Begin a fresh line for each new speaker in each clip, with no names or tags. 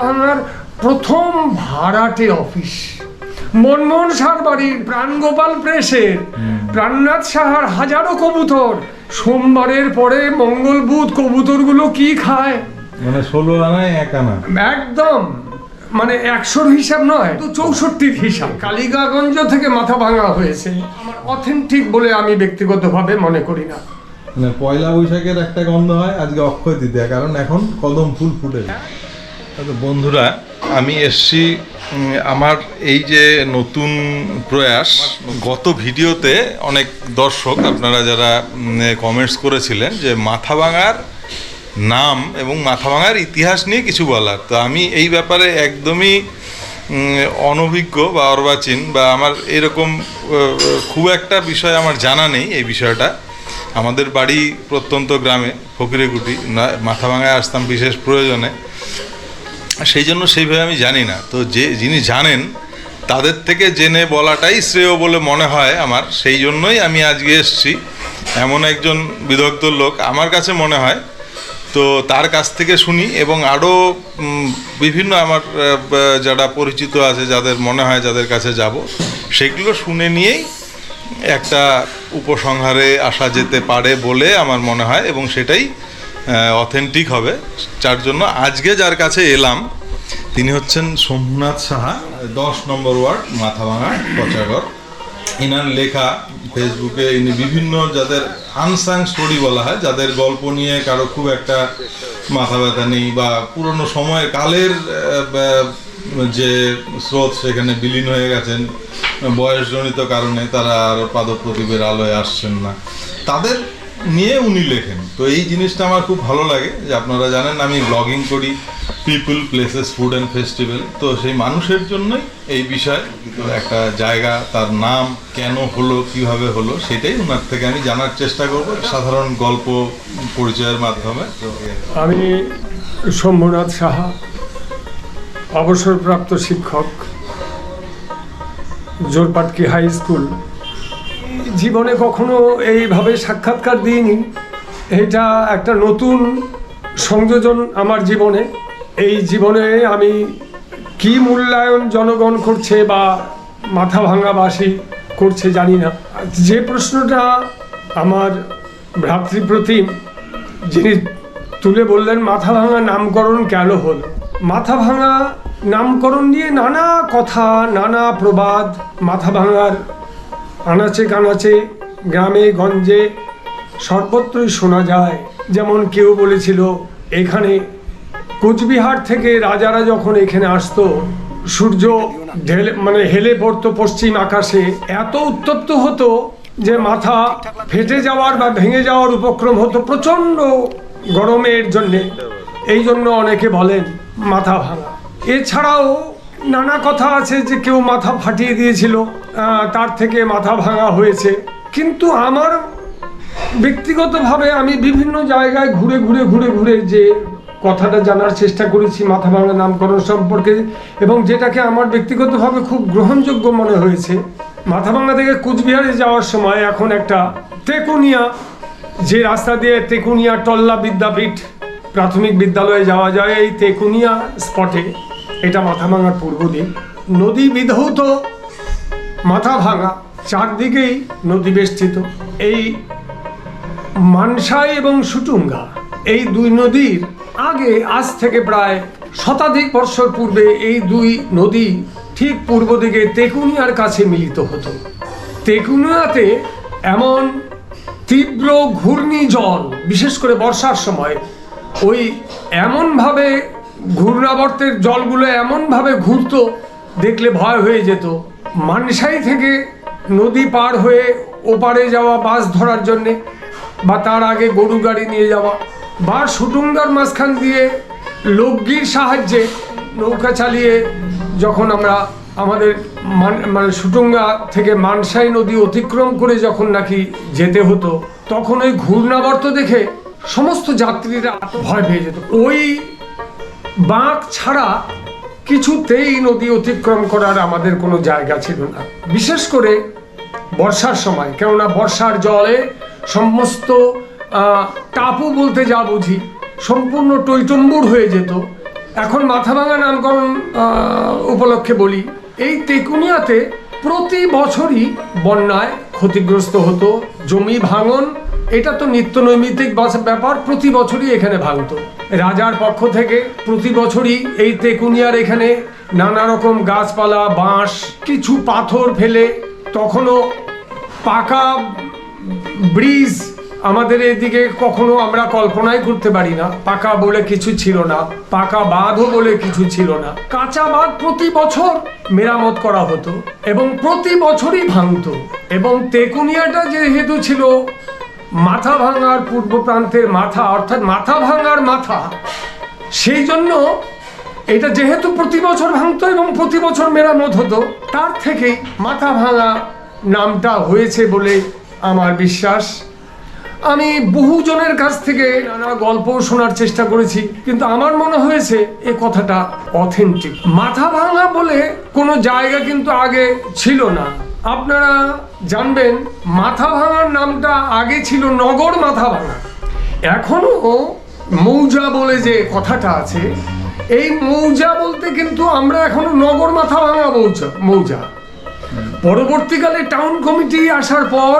মাথাভাঙার প্রথম ভাড়াটে অফিস, মনমোহন সার বাড়ির, প্রাণগোপাল প্রেসের, প্রাণনাথ সাহার হাজারো কবুতর। সোমবারের পরে মঙ্গল বুধ কবুতরগুলো কি খায়,
মানে 16 আনায় 1 আনা,
একদম মানে 100-র হিসাব নয়, তো 64-র হিসাব। কালিকাগঞ্জ থেকে মাথাভাঙা হয়েছে, আমার অথেন্টিক বলে আমি ব্যক্তিগতভাবে মনে করি না।
মানে পয়লা বৈশাখের একটা গন্ধ হয়, আজকে অক্ষয় তৃতীয়া, কারণ এখন কদম ফুল ফুটে। বন্ধুরা, আমি এসছি আমার এই যে নতুন প্রয়াস। গত ভিডিওতে অনেক দর্শক আপনারা যারা কমেন্টস করেছিলেন যে মাথাভাঙার নাম এবং মাথাভাঙার ইতিহাস নিয়ে কিছু বলার, তো আমি এই ব্যাপারে একদমই অনভিজ্ঞ বা অর্বাচীন, বা আমার এরকম খুব একটা বিষয় আমার জানা নেই। এই বিষয়টা আমাদের বাড়ি প্রত্যন্ত গ্রামে ফকিরেকুটি, মাথাভাঙায় আসতাম বিশেষ প্রয়োজনে, সেই জন্য সেইভাবে আমি জানি না। তো যিনি জানেন তাদের থেকে জেনে বলাটাই শ্রেয় বলে মনে হয় আমার, সেই জন্যই আমি আজকে এসেছি। এমন একজন বিদগ্ধ লোক আমার কাছে মনে হয়, তো তার কাছ থেকে শুনি, এবং আরও বিভিন্ন আমার যারা পরিচিত আছে, যাদের মনে হয় যাদের কাছে যাব, সেগুলো শুনে নিয়েই একটা উপসংহারে আসা যেতে পারে বলে আমার মনে হয়, এবং সেটাই অথেন্টিক হবে। যার জন্য আজকে যার কাছে এলাম তিনি হচ্ছেন শম্ভুনাথ সাহা, 10 নম্বর ওয়ার্ড, মাথাভাঙা, পচাগড়। ইনার লেখা ফেসবুকে ইনি বিভিন্ন যাদের আনসাং স্টোরি বলা হয়, যাদের গল্প নিয়ে কারো খুব একটা মাথা ব্যথা নেই, বা পুরনো সময়ের কালের যে স্রোত সেখানে বিলীন হয়ে গেছেন বয়সজনিত কারণে, তারা আর পাদপ্রদীপের আলোয় আসছেন না, তাদের নিয়ে উনি লেখেন। তো এই জিনিসটা আমার খুব ভালো লাগে, যে আপনারা জানেন আমি ব্লগিং করি, people, places, food and festival. তো সেই মানুষের জন্যই এই বিষয়, একটা জায়গা, তার নাম কেন হলো, কিভাবে হলো, সেটাই ওনার থেকে আমি জানার চেষ্টা করব সাধারণ গল্প পরিচয়ের মাধ্যমে।
আমি শম্ভুনাথ সাহা, অবসরপ্রাপ্ত শিক্ষক, জোরপাটকি হাই স্কুল। জীবনে কখনো এইভাবে সাক্ষাৎকার দিইনি, এটা একটা নতুন সংযোজন আমার জীবনে। এই জীবনে আমি কি মূল্যায়ন জনগণ করছে বা মাথাভাঙাবাসী করছে জানি না। যে প্রশ্নটা আমার ভ্রাতৃপ্রতিম যিনি তুলে বললেন মাথাভাঙা নামকরণ কেন হলো, মাথাভাঙা নামকরণ নিয়ে নানা কথা, নানা প্রবাদ মাথাভাঙার আনাচে কানাচে, গ্রামে গঞ্জে সর্বত্রই শোনা যায়। যেমন কেউ বলেছিল এখানে কোচবিহার থেকে রাজারা যখন এখানে আসতো, সূর্য হেলে পড়তো পশ্চিম আকাশে, এত উত্তপ্ত হতো যে মাথা ফেটে যাওয়ার বা ভেঙে যাওয়ার উপক্রম হতো প্রচণ্ড গরমের জন্যে। এই জন্য অনেকে বলেন মাথা ভাঙা। এছাড়াও নানা কথা আছে যে কেউ মাথা ফাটিয়ে দিয়েছিল, তার থেকে মাথা ভাঙা হয়েছে। কিন্তু আমার ব্যক্তিগতভাবে আমি বিভিন্ন জায়গায় ঘুরে ঘুরে ঘুরে ঘুরে যে কথাটা জানার চেষ্টা করেছি মাথাভাঙা নামকরণ সম্পর্কে, এবং যেটাকে আমার ব্যক্তিগতভাবে খুব গ্রহণযোগ্য মনে হয়েছে, মাথাভাঙা থেকে কুচবিহারে যাওয়ার সময় এখন একটা তেকুনিয়া, যে রাস্তা দিয়ে তেকুনিয়া টল্লা বিদ্যাপীঠ প্রাথমিক বিদ্যালয়ে যাওয়া যায়, এই তেকুনিয়া স্পটে, এটা মাথাভাঙার পূর্ব দিক, নদী বিধৌত মাথাভাঙা, চারদিকেই নদী বেষ্টিত। এই মানসাই এবং সুটুঙ্গা, এই দুই নদীর আগে, আজ থেকে প্রায় শতাধিক বৎসর পূর্বে, এই দুই নদী ঠিক পূর্ব দিকে তেকুনিয়ার কাছে মিলিত হতো। তেকুনিয়াতে এমন তীব্র ঘূর্ণিঝড়, বিশেষ করে বর্ষার সময়, ওই এমনভাবে ঘূর্ণাবর্তের জলগুলো এমনভাবে ঘুরতো, দেখলে ভয় হয়ে যেত। মানসাই থেকে নদী পার হয়ে ওপারে যাওয়া বাস ধরার জন্যে, বা তার আগে গরু গাড়ি নিয়ে যাওয়া, বা সুটুঙ্গার মাঝখান দিয়ে লোকগির সাহায্যে নৌকা চালিয়ে যখন আমরা আমাদের মানে সুটুঙ্গা থেকে মানসাই নদী অতিক্রম করে যখন নাকি যেতে হতো, তখন ওই ঘূর্ণাবর্ত দেখে সমস্ত যাত্রীরা ভয় পেয়ে যেত। ওই বাঁক ছাড়া কিছুতেই নদী অতিক্রম করার আমাদের কোনো জায়গা ছিল না, বিশেষ করে বর্ষার সময়। কেননা বর্ষার জলে সমস্ত টাপু বলতে যা বুঝি সম্পূর্ণ টইটম্বুর হয়ে যেত, এখন মাথাভাঙা নামকরণ উপলক্ষে বলি, এই তেকুনিয়াতে প্রতি বছরই বন্যায় ক্ষতিগ্রস্ত হতো, জমি ভাঙন, এটা তো নিত্য নৈমিত্তিক ব্যাপার, প্রতি বছরই এখানে ভাঙতো। রাজার পক্ষ থেকে প্রতি বছরই এই তেকুনিয়ার এখানে নানা রকম গাছপালা, বাঁশ, কিছু পাথর ফেলে, তখনও পাকা ব্রিজ আমাদের এদিকে কখনো আমরা কল্পনাই করতে পারি না, পাকা বলে কিছু ছিল না, পাকা বাঁধও বলে কিছু ছিল না, কাঁচা বাঁধ প্রতি বছর মেরামত করা হতো এবং প্রতি বছরই ভাঙতো। এবং তেকুনিয়াটা যেহেতু ছিল মাথা ভাঙার পূর্ব প্রান্তের মাথা, অর্থাৎ মাথা ভাঙার মাথা, সেই জন্য এটা যেহেতু প্রতি বছর ভাঙতো এবং প্রতি বছর মেরামত হতো, তার থেকেই মাথা ভাঙা নামটা হয়েছে বলে আমার বিশ্বাস। আমি বহুজনের কাছ থেকে নানা গল্প শোনার চেষ্টা করেছি, কিন্তু আমার মনে হয়েছে এ কথাটা অথেন্টিক। মাথা ভাঙা বলে কোনো জায়গা কিন্তু আগে ছিল না। আপনারা জানবেন মাথা ভাঙার নামটা আগে ছিল নগর মাথা ভাঙা। এখনো মৌজা বলে যে কথাটা আছে, এই মৌজা বলতে কিন্তু আমরা এখনো নগর মাথা ভাঙা মৌজা। পরবর্তীকালে টাউন কমিটি আসার পর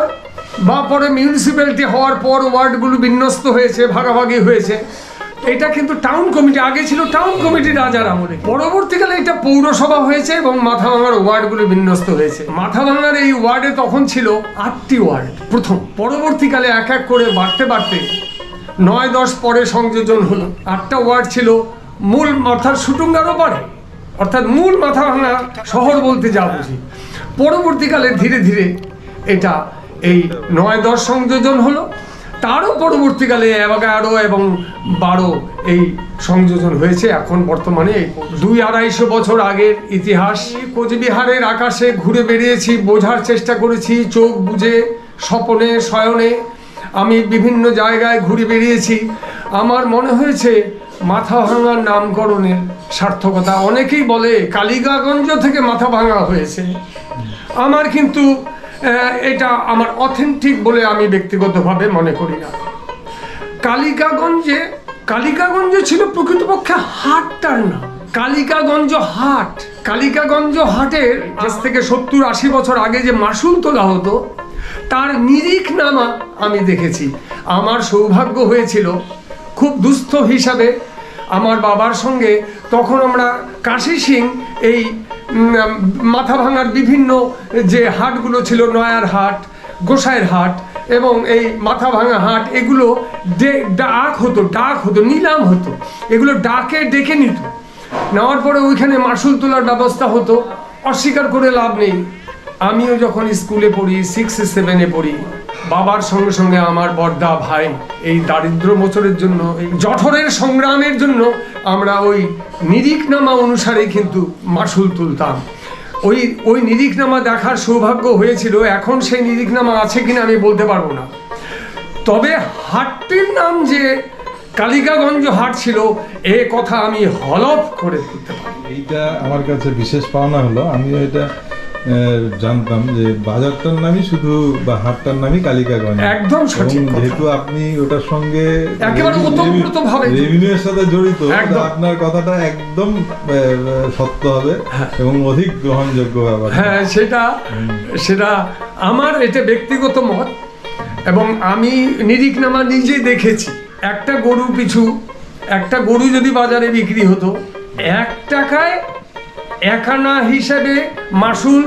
বা পরে মিউনিসিপ্যালিটি হওয়ার পর ওয়ার্ডগুলো বিন্যস্ত হয়েছে, ভাগাভাগি হয়েছে। এটা কিন্তু টাউন কমিটি, আগে ছিল টাউন কমিটি রাজার আমলে, পরবর্তীকালে এটা পৌরসভা হয়েছে এবং মাথাভাঙার ওয়ার্ডগুলো বিন্যস্ত হয়েছে। মাথাভাঙার এই ওয়ার্ডে তখন ছিল 8টি ওয়ার্ড প্রথম, পরবর্তীকালে এক এক করে বাড়তে বাড়তে 9-10 পরে সংযোজন হলো। 8টা ওয়ার্ড ছিল মূল, অর্থাৎ সুটুঙ্গারও পারে, অর্থাৎ মূল মাথাভাঙা শহর বলতে যা বুঝি। পরবর্তীকালে ধীরে ধীরে এটা এই 9-10 সংযোজন হলো, তারও পরবর্তীকালে 11 এবং 12 এই সংযোজন হয়েছে। এখন বর্তমানে এই 200-250 বছর আগের ইতিহাস। কোচবিহারের আকাশে ঘুরে বেরিয়েছি, বোঝার চেষ্টা করেছি, চোখ বুজে, স্বপনে শয়নে আমি বিভিন্ন জায়গায় ঘুরে বেরিয়েছি। আমার মনে হয়েছে মাথাভাঙার নামকরণের সার্থকতা। অনেকেই বলে কালিকাগঞ্জ থেকে মাথাভাঙা হয়েছে, আমার কিন্তু এটা আমার অথেন্টিক বলে আমি ব্যক্তিগতভাবে মনে করি না। কালিকাগঞ্জ ছিল প্রকৃতপক্ষে হাটটার নাম, কালিকাগঞ্জ হাট। কালিকাগঞ্জ হাটের আজ থেকে 70-80 বছর আগে যে মাসুল তোলা হতো, তার নিরিখ নামা আমি দেখেছি। আমার সৌভাগ্য হয়েছিল খুব দুস্থ হিসাবে আমার বাবার সঙ্গে, তখন আমরা কাশি সিং এই মাথাভাঙার বিভিন্ন যে হাটগুলো ছিল, নয়ার হাট, গোসাইয়ের হাট এবং এই মাথাভাঙা হাট, এগুলো ডাক হতো, নিলাম হতো, এগুলো ডাকে ডেকে নিত। নেওয়ার পরে ওইখানে মাসুল তোলার ব্যবস্থা হতো। অস্বীকার করে লাভ নেই, আমিও যখন স্কুলে পড়ি, 6-7-এ পড়ি, বাবার সঙ্গে সঙ্গে আমার বড়দা ভাই এই দারিদ্র মোচনের জন্য, এই জঠরের সংগ্রামের জন্য আমরা ওই নিরিখনামা অনুসারে কিন্তু মাসুল তুলতাম। ওই নিরিখনামা দেখার সৌভাগ্য হয়েছিল। এখন সেই নিরিখনামা আছে কিনা আমি বলতে পারবো না, তবে হাটটির নাম যে কালিকাগঞ্জ হাট ছিল এ কথা আমি হলফ করে বলতে পারি।
এইটা আমার কাছে বিশেষ পাওনা হলো, আমিও এটা জানতাম যে বাজারটার নামই শুধু বা হাটটার নামই কালিকাগঞ্জ।
একদম সঠিক।
যেহেতু আপনি ওটার সঙ্গে
একেবারে ওতপ্রোতভাবে
রেভিনিউর সাথে জড়িত, আপনার কথাটা একদম সত্য হবে এবং অধিক গ্রহণযোগ্য ব্যাপার।
হ্যাঁ, সেটা আমার এটা ব্যক্তিগত মত। এবং আমি নিরিখনামা নিজে দেখেছি। একটা গরু পিছু, একটা গরু যদি বাজারে বিক্রি হতো, 1 টাকায় 1 আনা হিসেবে মাসুল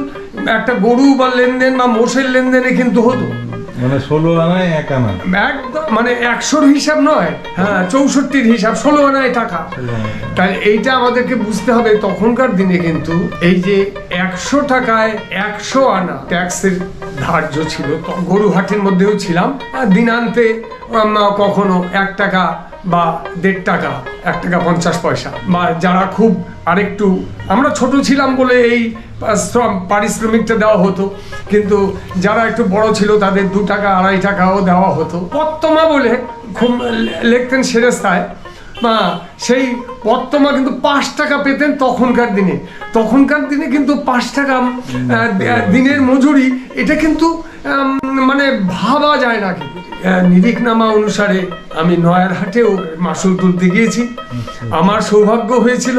একটা গরু বা লেনদেন বা মোষের লেনদেনে কিন্তু হতো।
মানে 16 আনায় 1 আনা,
একদম মানে 100-র হিসাব নয়, হ্যাঁ 64-র হিসাব, 16 আনায় টাকা। তাহলে এইটা আমাদেরকে বুঝতে হবে, তখনকার দিনে কিন্তু এই যে 100 টাকায় 100 আনা ট্যাক্সের ধার্য ছিল। গরু হাটের মধ্যেও ছিলাম, দিনান্তে কখনো 1 টাকা বা 1.5 টাকা, 1 টাকা 50 পয়সা, বা যারা খুব আরেকটু, আমরা ছোট ছিলাম বলে এই পারিশ্রমিকটা দেওয়া হতো, কিন্তু যারা একটু বড় ছিল তাদের 2 টাকা 2.5 টাকাও দেওয়া হতো। পত্তমা বলে খুব লিখতেন সেরেস্তায়, সেই বর্তমান কিন্তু 5 টাকা পেতেন তখনকার দিনে কিন্তু 5 টাকা দিনের মজুরি, এটা কিন্তু মানে ভাবা যায় না। নিরিখনামা অনুসারে আমি নয়ারহাটেও মাসুল তুলতে গিয়েছি। আমার সৌভাগ্য হয়েছিল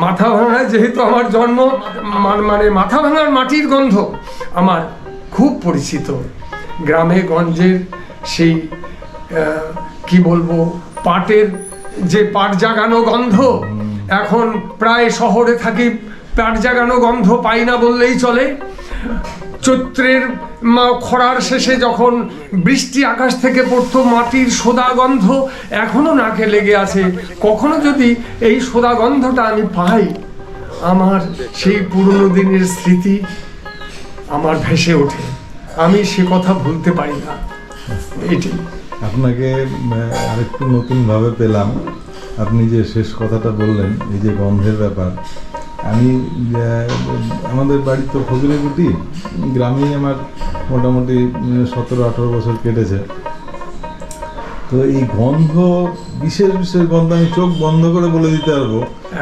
মাথাভাঙায়, যেহেতু আমার জন্ম, মানে মাথাভাঙার মাটির গন্ধ আমার খুব পরিচিত। গ্রামে গঞ্জের সেই কি বলবো, পাটের যে পাট জাগানো গন্ধ, এখন প্রায় শহরে থাকি, পাট জাগানো গন্ধ পাই না বললেই চলে। চৈত্রের খরার শেষে যখন বৃষ্টি আকাশ থেকে পড়তো, মাটির সোদা গন্ধ এখনো নাকে লেগে আছে। কখনো যদি এই সোদা গন্ধটা আমি পাই, আমার সেই পুরনো দিনের স্মৃতি আমার ভেসে ওঠে, আমি সে কথা ভুলতে পারি না। এইটাই।
আপনাকে আরেকটু নতুনভাবে পেলাম। আপনি যে শেষ কথাটা বললেন, এই যে গন্ধের ব্যাপার, আমি আমাদের বাড়ি তো ফজলিগুটি গ্রামেই আমার মোটামুটি 17-18 বছর কেটেছে। তো এই গন্ধ, বিশেষ গন্ধ আমি চোখ বন্ধ করে বলে দিতে পারবো,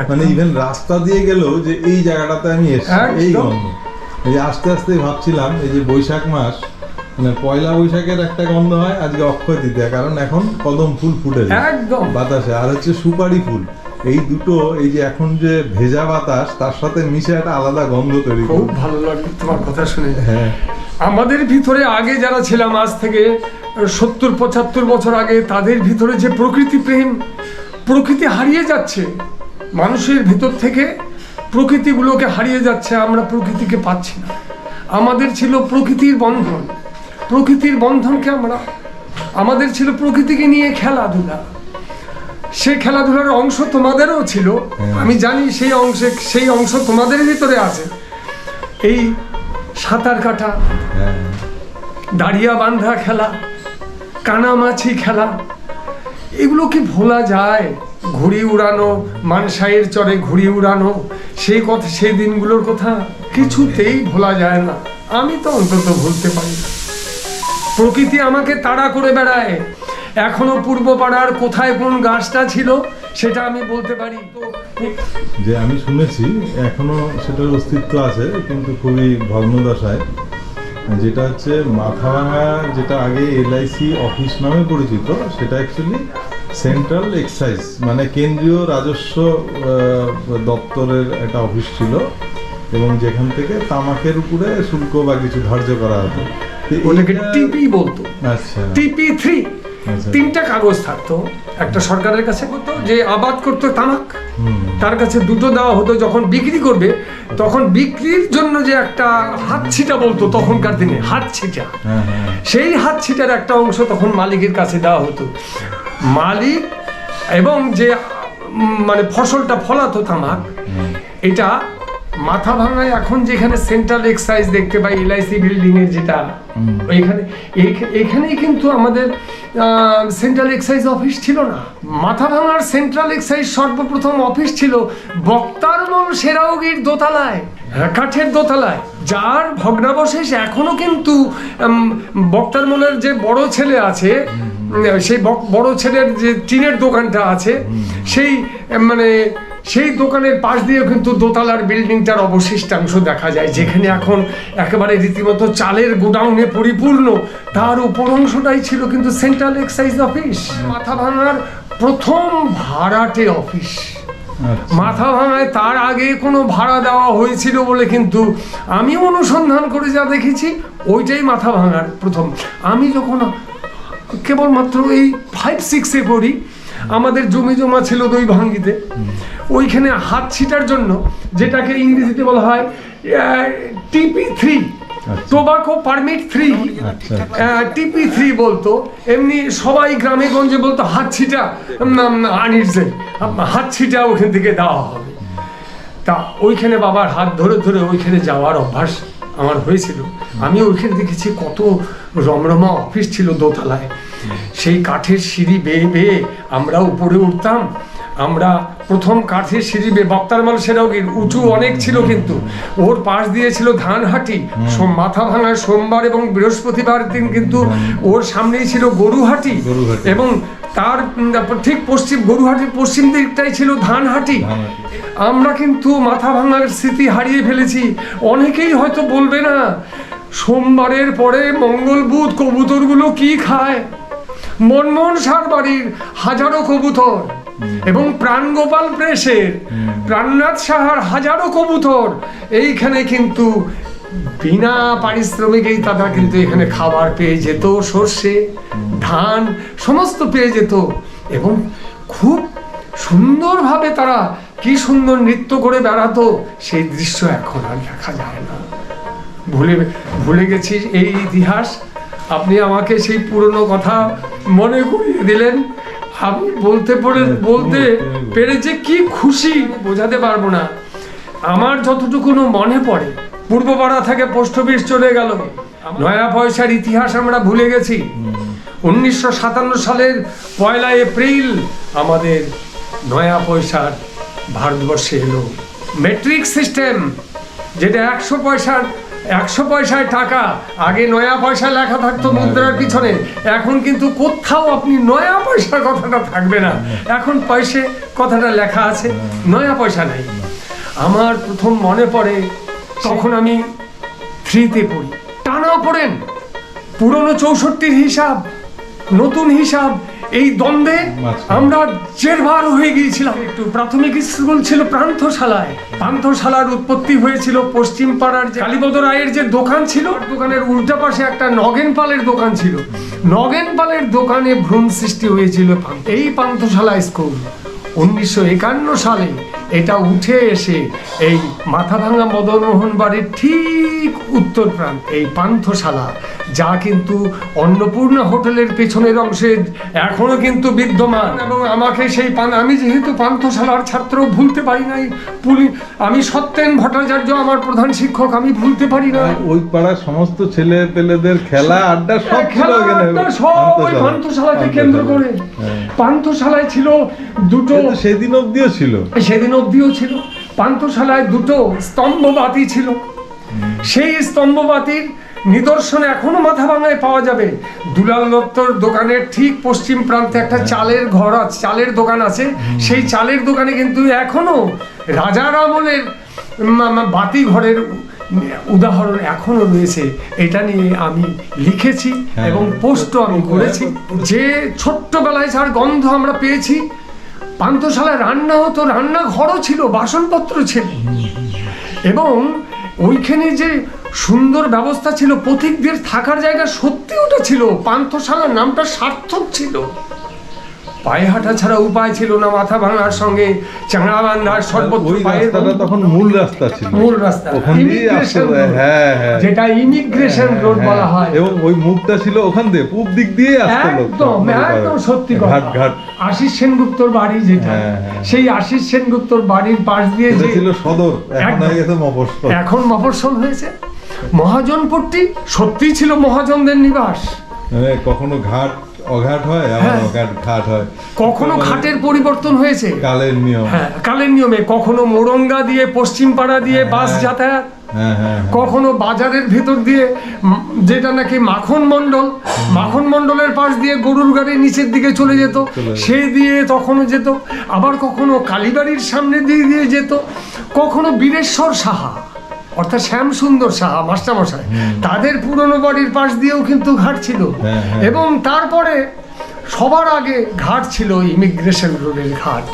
মানে ইভেন রাস্তা দিয়ে গেলেও যে এই জায়গাটাতে আমি এসেছি, এই গন্ধ। এই আস্তে আস্তে ভাবছিলাম, এই যে বৈশাখ মাস, মানে পয়লা বৈশাখের একটা গন্ধ হয়, আজকে অক্ষয় তৃতীয়া, কারণ এখন কদম ফুল ফুটে
একদম
বাতাসে, আর হচ্ছে সুপারি ফুল। এই দুটো, এই যে এখন যে ভেজা বাতাস, তার সাথে মিশে একটা আলাদা গন্ধ তৈরি।
খুব ভালো লাগলো তোমার কথা শুনে।
হ্যাঁ,
আমাদের ভিতরে আগে যারা ছিলাম, আজ থেকে 70-75 বছর আগে, তাদের ভিতরে যে প্রকৃতি প্রেম, প্রকৃতি হারিয়ে যাচ্ছে, মানুষের ভিতর থেকে প্রকৃতিগুলোকে হারিয়ে যাচ্ছে, আমরা প্রকৃতিকে পাচ্ছি না। আমাদের ছিল প্রকৃতির বন্ধন, প্রকৃতির বন্ধনকে আমাদের ছিল প্রকৃতিকে নিয়ে খেলাধুলা। সে খেলাধুলার অংশ তোমাদেরও ছিল, আমি জানি সেই অংশ তোমাদের ভিতরে আছে। এই সাঁতার কাটা, দাঁড়িয়া বান্ধা খেলা, কানামাছি খেলা, এগুলো কি ভোলা যায়? ঘুড়ি উড়ানো, মানসাইয়ের চরে ঘুড়ি উড়ানো, সেই দিনগুলোর কথা কিছুতেই ভোলা যায় না। আমি তো অন্তত ভুলতে পারি না। প্রকৃতি আমাকে তাড়া করে বেড়ায়। এখনো পূর্ব পাড়ার কোথায় কোন গাছটা ছিল সেটা আমি বলতে পারি।
যে আমি শুনেছি এখনো সেটার অস্তিত্ব আছে, কিন্তু খুবই ভগ্নদশায়। যেটা হচ্ছে মাথাভাঙা, যেটা আগে LIC অফিস নামে পরিচিত, সেটা অ্যাকচুয়ালি সেন্ট্রাল এক্সাইজ, মানে কেন্দ্রীয় রাজস্ব দপ্তরের একটা অফিস ছিল, এবং যেখান থেকে তামাকের উপরে শুল্ক বা কিছু ধার্য করা হতো।
ওটাকে টিপি বলতো।
আচ্ছা,
TP3 3টা কাগজ থাকতো, একটা সরকারের কাছে হতো যে আবাদ করতো তামাক, তার কাছে 2টো দেওয়া হতো। যখন বিক্রি করবে, তখন বিক্রির জন্য যে একটা হাত ছিটা বলতো তখনকার দিনে, হাত ছিটা, সেই হাত ছিটার একটা অংশ তখন মালিকের কাছে দেওয়া হতো। মালিক এবং যে মানে ফসলটা ফলাতো তামাক, এটা মাথাভাঙায় এখন যেখানে সেন্ট্রাল এক্সাইজ দেখতে পাই, LIC বিল্ডিং এর যেটা, এখানেই কিন্তু আমাদের সেন্ট্রাল এক্সাইজ অফিস ছিল না। মাথাভাঙার সেন্ট্রাল এক্সাইজ সর্বপ্রথম অফিস ছিল বক্তারমল সেরাউগির দোতলায়, কাঠের দোতলায়, যার ভগ্নাবশেষ এখনো কিন্তু বক্তারমলের যে বড় ছেলে আছে, সেই বড় ছেলের যে টিনের দোকানটা আছে, সেই দোকানের পাশ দিয়ে কিন্তু দোতলার বিল্ডিংটার অবশিষ্টাংশ দেখা যায়, যেখানে এখন একেবারে রীতিমতো চালের গোডাউনে পরিপূর্ণ। তার উপর অংশটাই ছিল কিন্তু সেন্ট্রাল এক্সাইজ অফিস, মাথাভাঙার প্রথম ভাড়াটে অফিস। মাথাভাঙায় তার আগে কোনো ভাড়া দেওয়া হয়েছিল বলে কিন্তু আমি অনুসন্ধান করে যা দেখেছি, ওইটাই মাথাভাঙার প্রথম। আমি যখন কেবলমাত্র এই 5-6-এ পড়ি, আমাদের জমি জমা ছিল দইভাঙ্গিতে, ওইখানে হাত ছিটার জন্য, যেটাকে ইংরেজিতে বলা হয় TP3, টোবাকো পারমিট 3, TP3 বলতো। এমনি সবাই গ্রামে গঞ্জে বলতো হাত ছিটা, হাত ছিটা ওখান থেকে দেওয়া হবে। তা ওইখানে বাবার হাত ধরে ধরে ওইখানে যাওয়ার অভ্যাস আমার হয়েছিল। আমি ওইখানে দেখেছি কত রমরমা অফিস ছিল দোতলায়, সেই কাঠের সিঁড়ি বেয়ে বেয়ে আমরা উপরে উঠতাম। আমরা প্রথম কাঠের সিঁড়ি বক্তারমাল সেরাউগির উঁচু অনেক ছিল, কিন্তু ওর পাশ দিয়ে ছিল ধানহাটি, মাথা ভাঙার সোমবার এবং বৃহস্পতিবার দিন কিন্তু ওর সামনেই ছিল গরুহাটি, এবং তার ঠিক পশ্চিম গরুহাটির পশ্চিম দিকটাই ছিল ধানহাটি। আমরা কিন্তু মাথা ভাঙার স্মৃতি হারিয়ে ফেলেছি। অনেকেই হয়তো বলবে না, সোমবারের পরে মঙ্গল বুধ কবুতরগুলো কি খায়? মনমোহন সার বাড়ির হাজারো কবুতর এবং প্রাণগোপাল প্রেসের প্রাণনাথ সাহার হাজারো কবুতর এইখানে কিন্তু বিনা পারিশ্রমিকেই তারা কিন্তু এখানে খাবার পেয়ে যেত, সর্ষে ধান সমস্ত পেয়ে যেত, এবং খুব সুন্দরভাবে তারা কি সুন্দর নৃত্য করে বেড়াতো। সেই দৃশ্য এখন আর দেখা যায় না। ভুলে গেছি এই ইতিহাস। আপনি আমাকে সেই পুরনো কথা মনে করিয়ে দিলেন। আমি বলতে পেরে যে কি খুশি বোঝাতে পারবো না। আমার যতটুকু মনে পড়ে, পূর্বপাড়া থেকে পোস্ট অফিস চলে গেল, নয়া পয়সার ইতিহাস আমরা ভুলে গেছি। 1957 সালের 1 এপ্রিল আমাদের নয়া পয়সার ভারতবর্ষে এলো। মেট্রিক সিস্টেম, যেটা 100 পয়সায় টাকা, আগে নয়া পয়সা লেখা থাকতো মুদ্রার পিছনে, এখন কিন্তু কোথাও আপনি নয়া পয়সার কথাটা থাকবে না, এখন পয়সে কথাটা লেখা আছে, নয়া পয়সা নেই। আমার প্রথম মনে পড়ে তখন আমি 3তে পড়ি, টানা পড়েন পুরনো 64 হিসাব, নতুন হিসাব, এই দ্বন্দ্বে আমরা জেরবার হয়ে গিয়েছিলাম। একটু প্রাথমিক স্কুল ছিল প্রান্তশালায়। পান্থশালার উৎপত্তি হয়েছিল পশ্চিম পাড়ার যে কালীপদ রায়ের যে দোকান ছিল, দোকানের উল্টা পাশে একটা নগেন পালের দোকান ছিল। নগেন পালের দোকানে ভ্রূণ সৃষ্টি হয়েছিল এই পান্থশালা স্কুল। 1951 সালে এটা উঠে এসে এই মাথাভাঙা মদনমোহন বাড়ির ঠিক উত্তর প্রান্তে এই পান্থশালা, যা কিন্তু অন্নপূর্ণা হোটেলের পেছনের অংশে এখনো কিন্তু বিদ্যমান। এবং আমাকে সেই আমি যেহেতু পান্থশালার ছাত্র, ভুলতে পারি নাই। আমি সত্যেন ভট্টাচার্য আমার প্রধান শিক্ষক, আমি ভুলতে পারি না।
ওই পাড়ার সমস্ত ছেলে পেলেদের খেলা আড্ডা সব ছিল
ওই পান্থশালাকে কেন্দ্র করে। পান্থশালায় ছিল দুটো,
সেদিন অবধিও ছিল
পান্থশালায় দুটো স্তম্ভবাতি ছিল। সেই স্তম্ভবাতির নিদর্শন এখনো মাথাভাঙায় পাওয়া যাবে। দুলাল দত্তর দোকানের ঠিক পশ্চিম প্রান্তে একটা চালের ঘর আছে, চালের দোকান আছে। সেই চালের দোকানে কিন্তু এখনো রাজার আমলের বাতি ঘরের উদাহরণ এখনো রয়েছে। এটা নিয়ে আমি লিখেছি এবং পোস্টও আমি করেছি। যে ছোট্টবেলায় যার গন্ধ আমরা পেয়েছি, পান্থশালায় রান্না হতো, রান্নাঘরও ছিল, বাসনপত্র ছিল, এবং ওইখানে যে সুন্দর ব্যবস্থা ছিল, পথিকদের থাকার জায়গা, সত্যি ওটা ছিল। পান্থশালার নামটা সার্থক ছিল। পায়ে হাঁটা ছাড়া উপায় ছিল না। মাথা ভাঙার সঙ্গে চাঙড়া বান্ধার সর্বত্র
তখন মূল রাস্তা ছিল,
যেটা ইমিগ্রেশন রোড বলা হয়,
এবং ওই মুখটা ছিল ওখান দিয়ে পূব দিক দিয়ে আসতো।
একদম সত্যি কথা। আশিস সেনগুপ্তর বাড়ি যেটা, সেই আশিস সেনগুপ্তর বাড়ির পাশ দিয়ে যে
ছিল সদর, এখন হয়ে গেছে মফস্বল।
এখন মফস্বল হয়েছে। মহাজনপট্টি সত্যি ছিল মহাজনদের নিবাস।
কখনো ঘাট অঘাট হয়, আবার ঘাট হয়,
কখনো ঘাটের পরিবর্তন হয়েছে
কালের নিয়ম।
কালের নিয়মে কখনো মোরঙ্গা দিয়ে পশ্চিম পাড়া দিয়ে বাস যাতায়াত, কখনো বাজারের ভেতর দিয়ে, যেটা নাকি মাখন মণ্ডলের পাশ দিয়ে গরুর গাড়ি নিচের দিকে চলে যেত, সে দিয়ে তখনও যেত। আবার কখনো কালীবাড়ির সামনে দিয়ে যেত, কখনো বীরেশ্বর সাহা অর্থাৎ শ্যামসুন্দর সাহা মাস্টারমশাই, তাদের পুরনো বাড়ির পাশ দিয়েও কিন্তু ঘাট ছিল। এবং তারপরে সবার আগে ঘাট ছিল ইমিগ্রেশন রোডের ঘাট,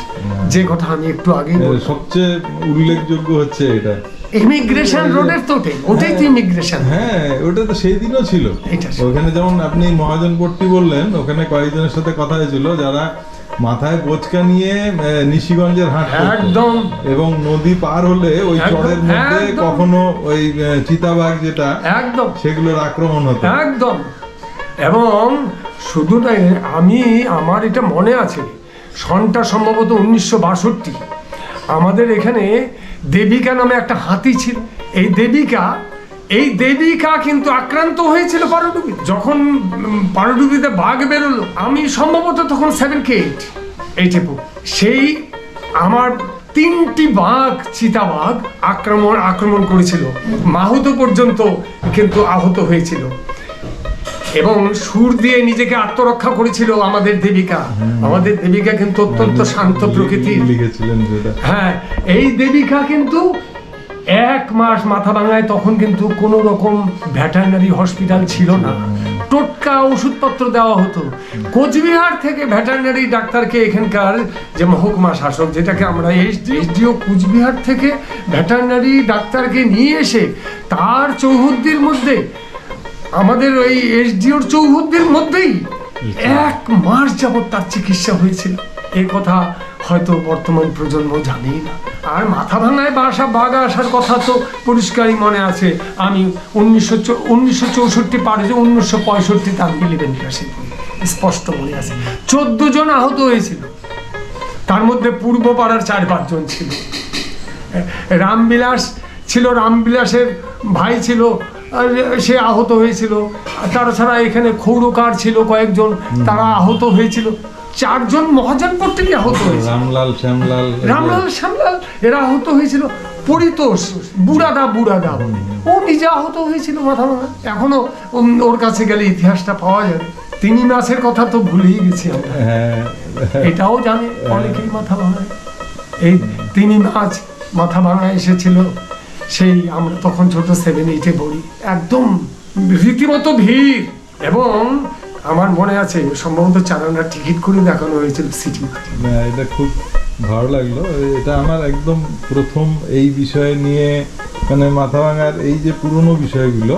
যে কথা আমি একটু আগে
সবচেয়ে উল্লেখযোগ্য হচ্ছে এটা
ইমিগ্রেশন রোডের তো ওটাই তো ইমিগ্রেশন।
ওটা তো সেই দিনও ছিল। ওখানে যেমন আপনি মহাজনপট্টি বললেন, ওখানে কয়েকজনের সাথে কথা হয়েছিল যারা মাথায় বোচকা নিয়ে নিশিগঞ্জের হাট
একদম,
এবং নদী পার হলে ওই চরের মধ্যে কখনো ওই চিতাবাঘ যেটা একদম সেগুলোর আক্রমণ হতো
একদম। এবং শুধু তাই, আমার এটা মনে আছে, সনটা সম্ভবত 1962। আমাদের এখানে দেবিকা নামে একটা হাতি ছিল। এই দেবিকা কিন্তু আক্রান্ত হয়েছিল পারডুবি। যখন পারডুবিতে বাঘ বেরোলো, আমি সম্ভবত তখন 7 কি 8 সেই আমার 3টি বাঘ, চিতাবাঘ আক্রমণ করেছিল। মাহুতো পর্যন্ত কিন্তু আহত হয়েছিল এবং সুর দিয়ে নিজেকে আত্মরক্ষা করেছিল আমাদের দেবিকা। আমাদের দেবিকা কিন্তু অত্যন্ত শান্ত প্রকৃতির।
লিখেছিলেন যেটা।
হ্যাঁ, এই দেবিকা কিন্তু 1 মাস মাথা ভাঙায়, তখন কিন্তু কোনো রকম ভেটেরিনারি হসপিটাল ছিল না, টোটকা ওষুধপত্র দেওয়া হতো। কোচবিহার থেকে ভেটেরিনারি ডাক্তারকে, এখানকার যে মহকুমা শাসক, যেটাকে আমরা এসডিও, কোচবিহার থেকে ভেটেরিনারি ডাক্তারকে নিয়ে এসে তার চৌহদ্দির মধ্যে, আমাদের ওই এসডিওর চৌহদ্দির মধ্যেই 1 মাস যাবত তার চিকিৎসা হয়েছিল। এই কথা হয়তো বর্তমান প্রজন্ম জানেই না। আর মাথা ভাঙায় বাঘ আসার কথা তো পরিষ্কারই মনে আছে। আমি 1964 পার হয়েছে, 1965 তার 11 ক্লাসে স্পষ্ট মনে আছে। 14 জন আহত হয়েছিল, তার মধ্যে পূর্ব পাড়ার 4-5 জন ছিল। রামবিলাস ছিল, রামবিলাসের ভাই ছিল, সে আহত হয়েছিল। তাছাড়া এখানে খৌরকার ছিল কয়েকজন, তারা আহত হয়েছিল। 4 জন মহাজনপুর থেকে আহত হয়েছিল। রামলাল শ্যামলাল এরা আহত হয়েছিল। পরিতোষ বুড়াদা ও নিজে আহত হয়েছিল মাথা ভাঙা। এখনো ওর কাছে গেলে ইতিহাসটা পাওয়া যাবে। 3 মাসের কথা তো ভুলেই গেছি আমরা। এটাও জানে অনেকেই মাথা ভাঙায়। এই 3 মাস মাথা ভাঙা এসেছিল, সেই আমরা তখন ছোট 7-8-এ পড়ি। একদম রীতিমতো ভিড়, এবং আমার মনে আছে সম্ভবত 4 আনার টিকিট করে দেখানো হয়েছিল সিটি।
এটা খুব ভালো লাগলো। এটা আমার একদম প্রথম এই বিষয় নিয়ে, মানে মাথা ভাঙার এই যে পুরনো বিষয়গুলো,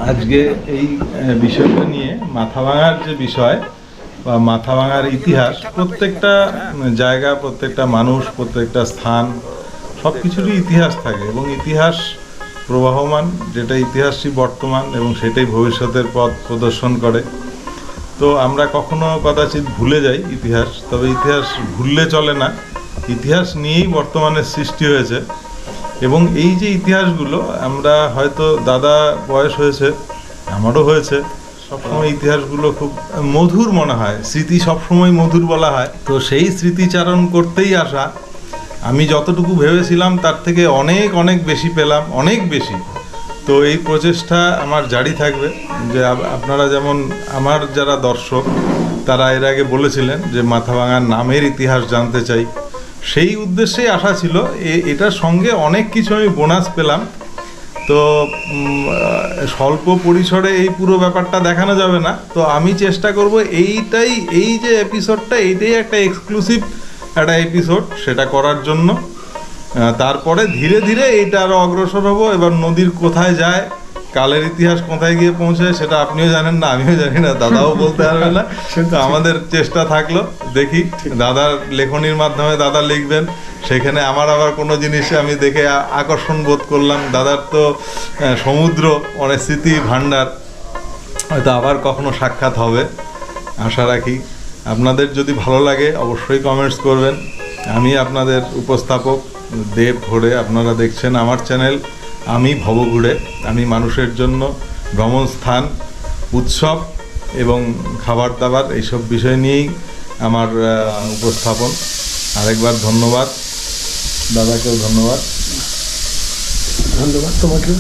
আজকে এই বিষয়টা নিয়ে মাথা ভাঙার যে বিষয় বা মাথা ভাঙার ইতিহাস, প্রত্যেকটা জায়গা, প্রত্যেকটা মানুষ, প্রত্যেকটা স্থান, সব কিছুরই ইতিহাস থাকে এবং ইতিহাস প্রবাহমান, যেটা ইতিহাসই বর্তমান এবং সেটাই ভবিষ্যতের পথ প্রদর্শন করে। তো আমরা কখনো কদাচিৎ ভুলে যাই ইতিহাস, তবে ইতিহাস ভুললে চলে না। ইতিহাস নিয়েই বর্তমানের সৃষ্টি হয়েছে এবং এই যে ইতিহাসগুলো, আমরা হয়তো দাদা বয়স হয়েছে, আমারও হয়েছে, সবসময় ইতিহাসগুলো খুব মধুর মনে হয়, স্মৃতি সবসময় মধুর বলা হয়। তো সেই স্মৃতিচারণ করতেই আসা। আমি যতটুকু ভেবেছিলাম তার থেকে অনেক অনেক বেশি পেলাম, অনেক বেশি। তো এই প্রচেষ্টা আমার জারি থাকবে। যে আপনারা যেমন, আমার যারা দর্শক, তারা এর আগে বলেছিলেন যে মাথা ভাঙার নামের ইতিহাস জানতে চাই, সেই উদ্দেশ্যেই আসা ছিল। এটার সঙ্গে অনেক কিছু আমি বোনাস পেলাম। তো স্বল্প পরিসরে এই পুরো ব্যাপারটা দেখানো যাবে না, তো আমি চেষ্টা করব এই যে এপিসোডটা, এইটাই একটা এক্সক্লুসিভ একটা এপিসোড, সেটা করার জন্য। তারপরে ধীরে ধীরে এইটা আরও অগ্রসর হবো। এবার নদীর কোথায় যায়, কালের ইতিহাস কোথায় গিয়ে পৌঁছায়, সেটা আপনিও জানেন না, আমিও জানি না, দাদাও বলতে পারবে না। তো আমাদের চেষ্টা থাকলো, দেখি দাদার লেখনির মাধ্যমে দাদা লিখবেন, সেখানে আমার আবার কোনো জিনিসে আমি দেখে আকর্ষণ বোধ করলাম। দাদার তো সমুদ্র, অনেক স্মৃতি ভাণ্ডার, হয়তো আবার কখনো সাক্ষাৎ হবে, আশা রাখি। আপনাদের যদি ভালো লাগে অবশ্যই কমেন্টস করবেন। আমি আপনাদের উপস্থাপক দেব ঘোড়ে, আপনারা দেখছেন আমার চ্যানেল আমি ভবঘুরে। আমি মানুষের জন্য ভ্রমণ স্থান, উৎসব এবং খাবার দাবার, এইসব বিষয় নিয়েই আমার উপস্থাপন। আরেকবার ধন্যবাদ দাদাকেও, ধন্যবাদ
তোমাকেও।